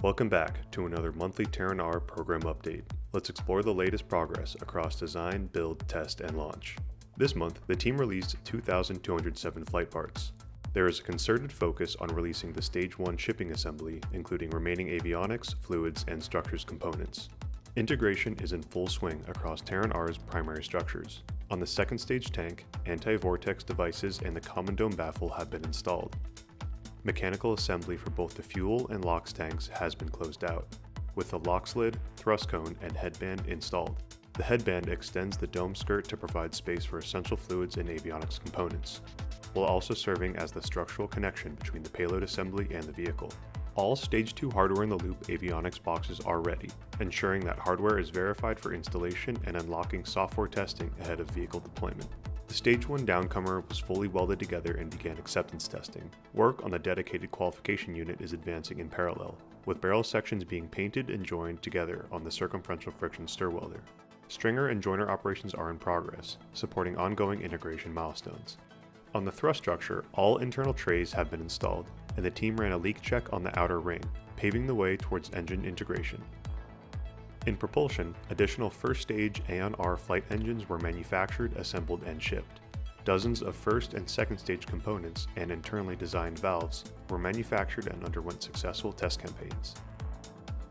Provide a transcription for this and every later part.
Welcome back to another monthly Terran-R program update. Let's explore the latest progress across design, build, test, and launch. This month, the team released 2,207 flight parts. There is a concerted focus on releasing the Stage 1 shipping assembly, including remaining avionics, fluids, and structures components. Integration is in full swing across Terran-R's primary structures. On the second stage tank, anti-vortex devices and the common dome baffle have been installed. Mechanical assembly for both the fuel and LOX tanks has been closed out, with the LOX lid, thrust cone, and headband installed. The headband extends the dome skirt to provide space for essential fluids and avionics components, while also serving as the structural connection between the payload assembly and the vehicle. All Stage 2 hardware-in-the-loop avionics boxes are ready, ensuring that hardware is verified for installation and unlocking software testing ahead of vehicle deployment. The Stage 1 downcomer was fully welded together and began acceptance testing. Work on the dedicated qualification unit is advancing in parallel, with barrel sections being painted and joined together on the circumferential friction stir welder. Stringer and joiner operations are in progress, supporting ongoing integration milestones. On the thrust structure, all internal trays have been installed, and the team ran a leak check on the outer ring, paving the way towards engine integration. In propulsion, additional first stage AON-R flight engines were manufactured, assembled, and shipped. Dozens of first and second stage components and internally designed valves were manufactured and underwent successful test campaigns.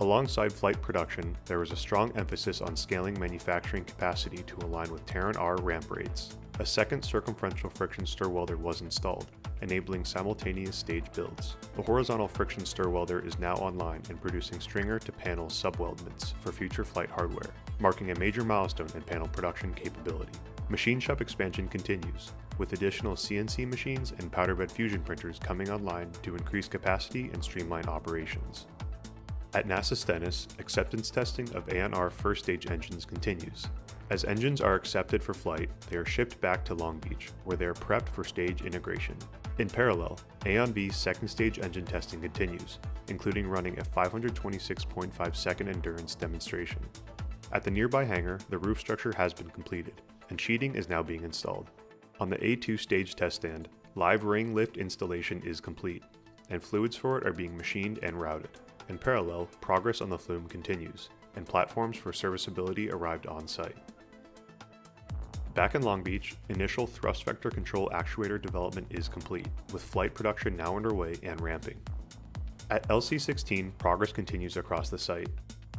Alongside flight production, there was a strong emphasis on scaling manufacturing capacity to align with Terran-R ramp rates. A second circumferential friction stir welder was installed, enabling simultaneous stage builds. The horizontal friction stir welder is now online and producing stringer to panel subweldments for future flight hardware, marking a major milestone in panel production capability. Machine shop expansion continues, with additional CNC machines and powder bed fusion printers coming online to increase capacity and streamline operations. At NASA Stennis, acceptance testing of AON-R first stage engines continues. As engines are accepted for flight, they are shipped back to Long Beach, where they are prepped for stage integration. In parallel, AON-V's second stage engine testing continues, including running a 526.5 second endurance demonstration. At the nearby hangar, the roof structure has been completed, and sheeting is now being installed. On the A2 stage test stand, live ring lift installation is complete, and fluids for it are being machined and routed. In parallel, progress on the flume continues, and platforms for serviceability arrived on site. Back in Long Beach, initial thrust vector control actuator development is complete, with flight production now underway and ramping. At LC-16, progress continues across the site.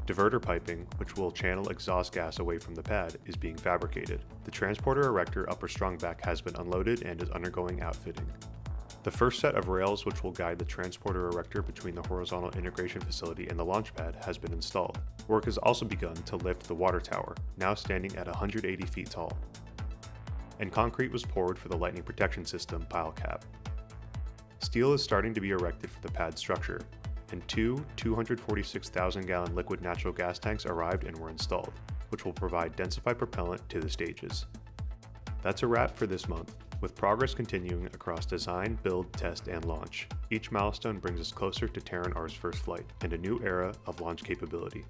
Diverter piping, which will channel exhaust gas away from the pad, is being fabricated. The transporter erector upper strongback has been unloaded and is undergoing outfitting. The first set of rails which will guide the transporter erector between the horizontal integration facility and the launch pad has been installed. Work has also begun to lift the water tower, now standing at 180 feet tall. And concrete was poured for the lightning protection system pile cap. Steel is starting to be erected for the pad structure, and two 246,000-gallon liquid natural gas tanks arrived and were installed, which will provide densified propellant to the stages. That's a wrap for this month, with progress continuing across design, build, test, and launch. Each milestone brings us closer to Terran-R's first flight and a new era of launch capability.